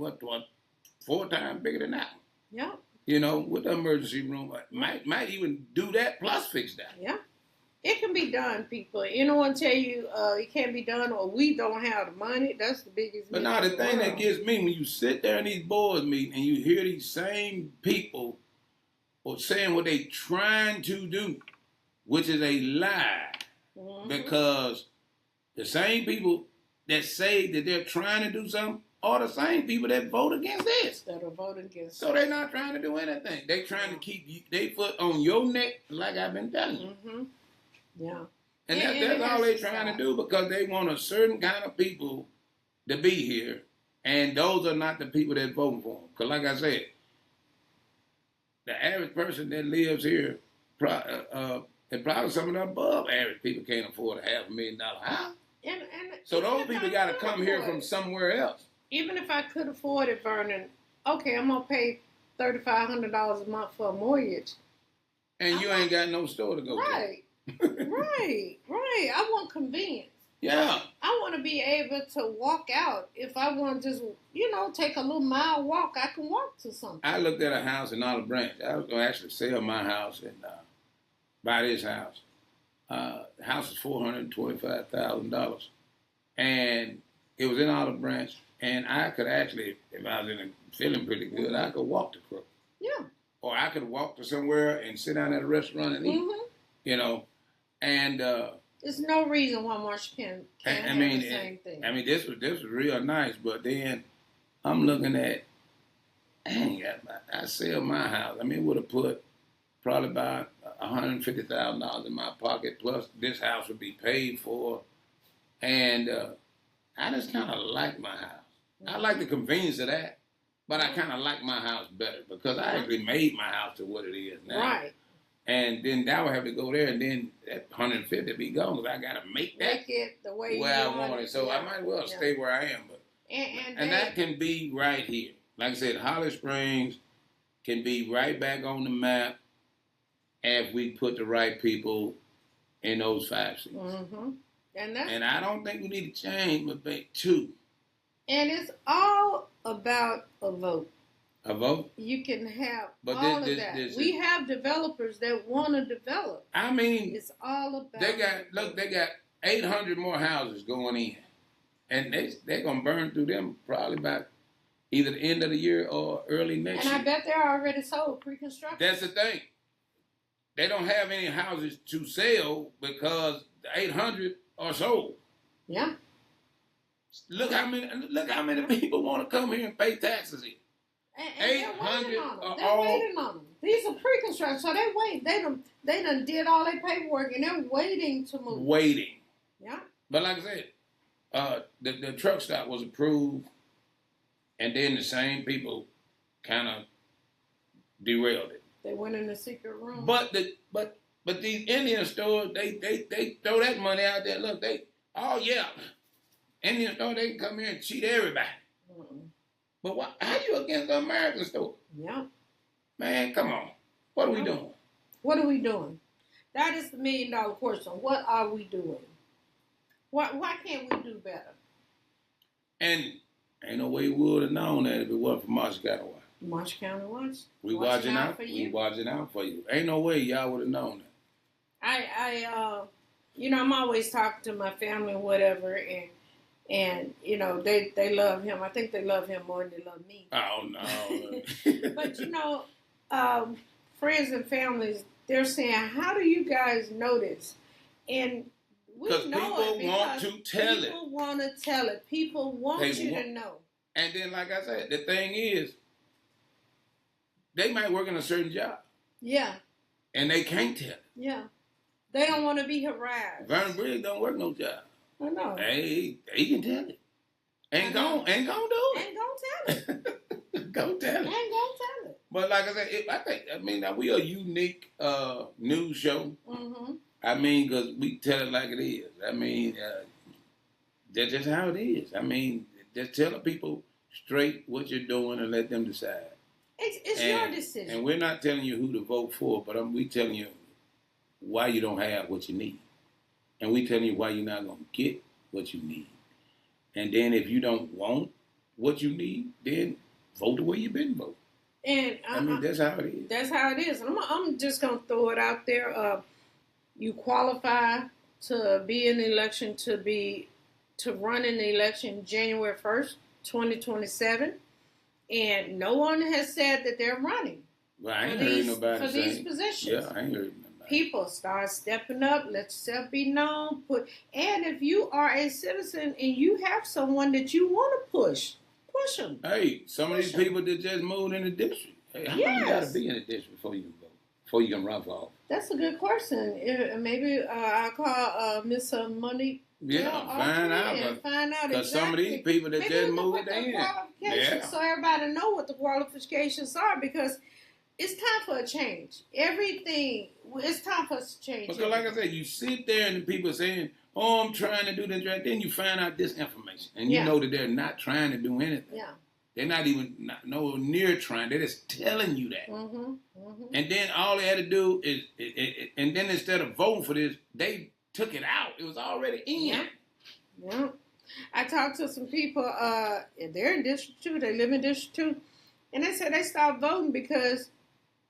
4 times bigger than that one. Yeah. With the emergency room. Might even do that plus fix that. Yeah. It can be done, people. Anyone tell you it can't be done or we don't have the money, that's the biggest But now the thing that gets me, when you sit there in these board meetings and you hear these same people saying what they trying to do, which is a lie. Mm-hmm. Because the same people that say that they're trying to do something are the same people that vote against this. That are voting against. So they're not trying to do anything. They're trying to keep their foot on your neck, like I've been telling you. Mm-hmm. Yeah. And that's all they're trying to do because they want a certain kind of people to be here. And those are not the people that voting for them. Because like I said, the average person that lives here, and probably some of the above average people can't afford a $500,000 house. And so those people got to come here from somewhere else. Even if I could afford it, Vernon, okay, I'm going to pay $3,500 a month for a mortgage. And you ain't got no store to go to. Right. Right. I want convenience. Yeah. I want to be able to walk out. If I want to just, take a little mile walk, I can walk to something. I looked at a house in Olive Branch. I was going to actually sell my house and buy this house. The house is $425,000. And it was in Olive Branch. And I could actually, if I was feeling pretty good, I could walk to Crook. Yeah. Or I could walk to somewhere and sit down at a restaurant and eat. Mm-hmm. And there's no reason why Marsh can't have the same thing. I mean, this was real nice, but then I'm looking at, I sell my house. I mean, it would have put probably about $150,000 in my pocket, plus this house would be paid for. And I just kind of like my house. Mm-hmm. I like the convenience of that, but I kind of like my house better because I actually made my house to what it is now. Right. And then that would have to go there, and then that 150 be gone because I got to make it the way I want it. So I might as well stay where I am. But and that can be right here. Like I said, Holly Springs can be right back on the map if we put the right people in those 5 seats. Mm-hmm. And I don't think we need to change, but make 2. And it's all about a vote. A vote? You can have all of that. We have developers that want to develop. I mean, it's all about. They got 800 more houses going in, and they're gonna burn through them probably by either the end of the year or early next year. And I bet they're already sold pre-construction. That's the thing. They don't have any houses to sell because the 800 are sold. Yeah. Look how many people want to come here and pay taxes here. And 800 they're waiting on them. These are pre-construction, so they wait. They done did all their paperwork, and they're waiting to move. Waiting. Yeah. But like I said, the truck stop was approved, and then the same people kind of derailed it. They went in the secret room. But these Indian stores, they throw that money out there. Look, Indian store, they can come here and cheat everybody. Mm-hmm. But how you against the American store? Yeah. Man, come on. What are we doing? What are we doing? That is the $1 million question. What are we doing? Why can't we do better? And ain't no way we would have known that if it wasn't for Marsh County Watch. Marsh County Watch? We watching out for you. We watching out for you. Ain't no way y'all would have known that. I'm always talking to my family or whatever, and they love him. I think they love him more than they love me. Oh, no. But, friends and families, they're saying, how do you guys know this? And we know it because people want to tell it. People want you to know. And then, like I said, the thing is, they might work in a certain job. Yeah. And they can't tell it. Yeah. They don't want to be harassed. Vernon Briggs don't work no job. I know. He can tell it. Ain't gonna do it. Ain't gonna tell it. Go tell it. Ain't gonna tell it. But like I said, now we a unique news show. Mm-hmm. I mean, because we tell it like it is. I mean, that's just how it is. I mean, just tell the people straight what you're doing and let them decide. It's your decision. And we're not telling you who to vote for, but we telling you why you don't have what you need. And we telling you why you're not going to get what you need. And then if you don't want what you need, then vote the way you've been voting. And I mean, that's how it is. That's how it is. And I'm just going to throw it out there. You qualify to be in the election, to run in the election January 1st, 2027. And no one has said that they're running. Well, I ain't heard nobody for these positions. Yeah, I ain't heard nobody. People start stepping up. Let yourself be known. And if you are a citizen and you have someone that you want to push them. Hey, some of these people that just moved in the district. Hey, how long you got to be in the district before you can vote? Before you can run for office? That's a good question. Maybe I'll call Miss Money. Yeah, find out. Because some of these people that just moved in. Yeah. So everybody know what the qualifications are, because it's time for a change. It's time for us to change. Because like I said, you sit there and the people saying, oh, I'm trying to do this, right? Then you find out this information. And you know that they're not trying to do anything. Yeah. They're not even nowhere near trying. They're just telling you that. Mm-hmm. Mm-hmm. And then all they had to do is, and then instead of voting for this, they took it out. It was already in. Yeah. I talked to some people, they're in District 2, they live in District 2, and they said they stopped voting because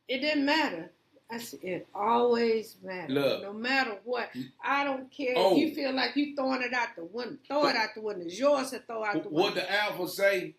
it didn't matter. I said, it always matters. Look, no matter what. I don't care if you feel like you throwing it out the window. Throw it out the window. It's yours to throw out the window. What the Alpha say?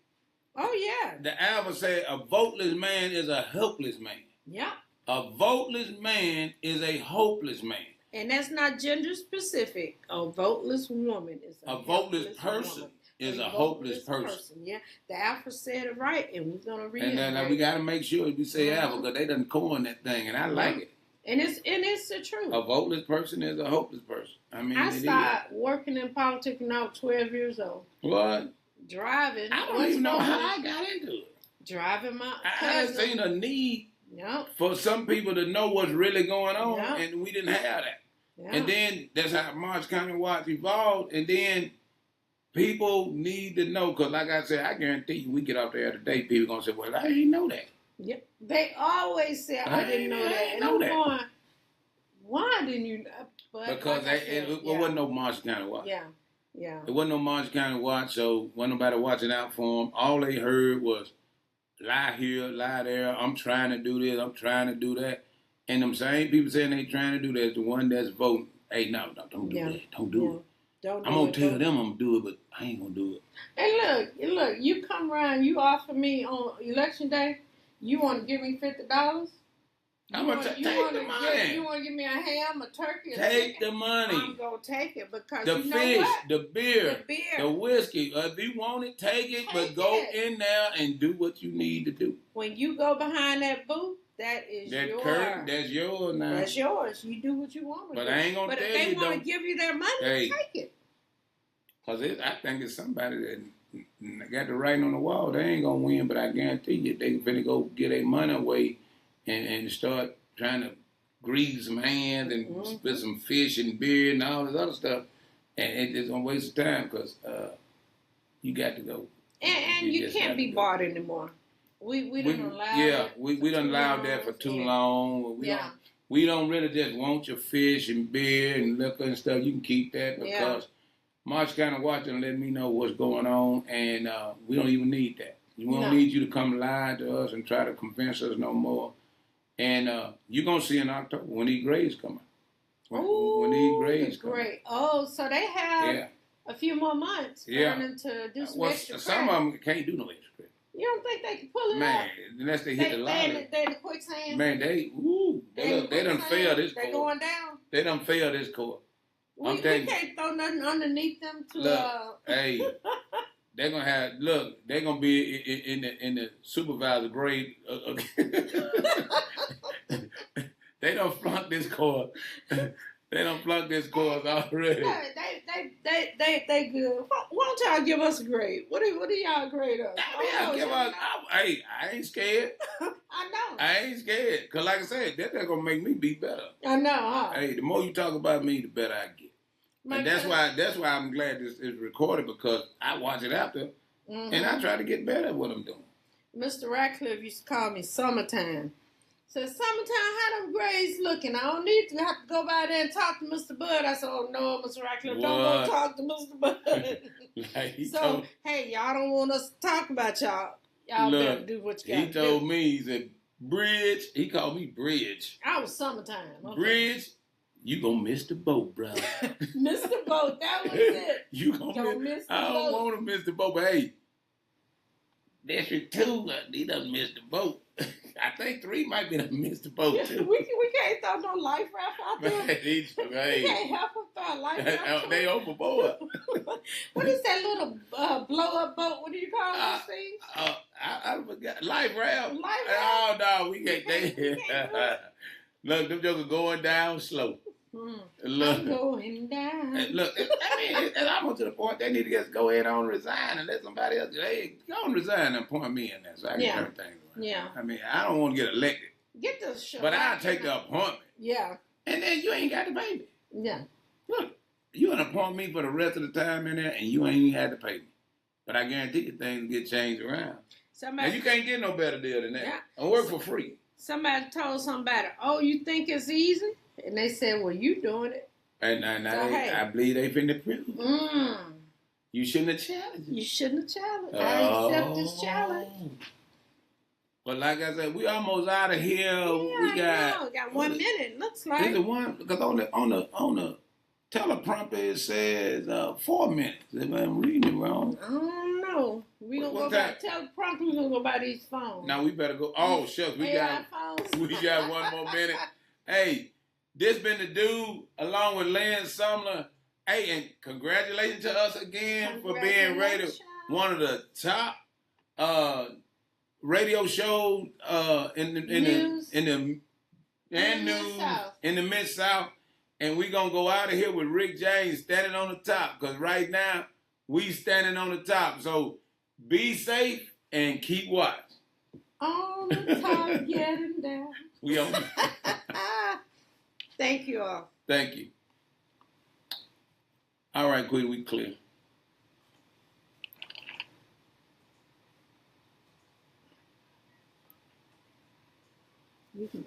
Oh, yeah. The Alpha say a voteless man is a helpless man. Yeah. A voteless man is a hopeless man. And that's not gender specific. A voteless woman is a voteless person. Woman. Is a hopeless person. Yeah, the Alpha said it right, and we're gonna read it. And we gotta make sure we say Alpha, because they done coin that thing, and I like it. And it's the truth. A voteless person is a hopeless person. I mean, I started working in politics when I was 12 years old. What? Driving. I don't even know how I got into it. Driving my cousin. I seen a need for some people to know what's really going on, and we didn't have that. Yep. And then that's how March County Watch evolved, and then people need to know, because like I said, I guarantee you, we get out there today, people going to say, well, I didn't know that. Yep. They always say, I didn't know that. And I'm going, why didn't you know? Because it wasn't no March County Watch. Yeah. Yeah. It wasn't no March County Watch, so wasn't nobody watching out for them. All they heard was, lie here, lie there, I'm trying to do this, I'm trying to do that. And them same people saying they trying to do that is the one that's voting. Hey, no, don't do that. Don't do it. I'm going to tell them I'm going to do it, but I ain't going to do it. And look, you come around, you offer me on election day, you want to give me $50? I'm going to take the money. You want to give me a ham, a turkey, take the money. I'm going to take it, because the you fish, know what? the beer, the whiskey. If you want it, take it, but go in there and do what you need to do. When you go behind that booth, that is yours. Curtain, that's yours now. That's yours. You do what you want to do. But I ain't going to tell you. But if they want to give you their money, take it. Because I think it's somebody that got the writing on the wall. They ain't going to win, but I guarantee you they finna go get their money away and start trying to grease some hands and spit some fish and beer and all this other stuff. And it's going to waste of time, because you got to go. And you can't be bought anymore. We don't allow it. Yeah, we done allowed that for too long. We don't really just want your fish and beer and liquor and stuff. You can keep that, because March County Watch done let me know what's going on, and we don't even need that. We don't need you to come lie to us and try to convince us no more. And you're going to see in October when these grades come out. When these grades come out. Oh, so they have a few more months for them to do some extra credit. Some of them can't do no extra credit. You don't think they can pull it Man, up? unless they hit the line. They in the quicksand. Man, they done failed this court. They going down. They done failed this court. We can't throw nothing underneath them to. Look, hey, they're gonna have. Look, they're gonna be in the supervisor grade. They don't flunk this course. They don't flunk this course already. They good. Why don't y'all give us a grade? What do y'all grade us? Hey, I ain't scared. I know. I ain't scared. Cause like I said, that's gonna make me be better. I know, huh? Hey, the more you talk about me, the better I get. And that's why I'm glad this is recorded, because I watch it after and I try to get better at what I'm doing. Mr. Ratcliffe used to call me summertime. Said, summertime, how them grades looking? I don't need to have to go by there and talk to Mr. Bud. I said, oh, no, Mr. Ratcliffe, don't go talk to Mr. Bud. Hey, y'all don't want us to talk about y'all. Y'all better do what you got to do. He told me, he said, Bridge. He called me Bridge. I was summertime. Okay. Bridge, you gonna miss the boat, brother. Miss the boat. That was it. You gonna miss the boat. I don't want to miss the boat, but hey, District 2, he doesn't miss the boat. I think 3 might be to miss the boat too. We can't throw no life raft out there. We can't help them throw a life raft. They overboard. What is that little blow up boat? What do you call those things? I forgot. Life raft. Life raft. Oh no, we can't. Look, them jokers going down slow. Look, I'm going down. Look, I mean, it's almost to the point they need to just go ahead on and resign and let somebody else. Hey, go on and resign and appoint me in there so I can turn things around. Yeah. I mean, I don't want to get elected. Get this show. But I'll take the appointment. Yeah. And then you ain't got to pay me. Yeah. Look, you gonna appoint me for the rest of the time in there, and you ain't even had to pay me. But I guarantee you things get changed around. And you can't get no better deal than that. Yeah. I work for free. Somebody told somebody, oh, you think it's easy? And they said, well, you doing it. And I believe they finna prove. You shouldn't have challenged it. You shouldn't have challenged. I accept this challenge. But like I said, we almost out of here. Yeah, we got 1 minute. Looks like. Is it one? Because on the teleprompter it says 4 minutes. If I'm reading it wrong. I don't know. We gonna go by teleprompter. We gonna go by these phones. Now we better go. Oh shucks, we got 1 more minute. Hey. This been the dude along with Lynn Sumler. Hey, and congratulations to us again for being rated one of the top radio shows in the Mid-South. And we gonna go out of here with Rick James standing on the top, because right now we standing on the top. So be safe and keep watch. On the top, getting down. We on. Thank you all. Thank you. All right, Queen, we clear. You can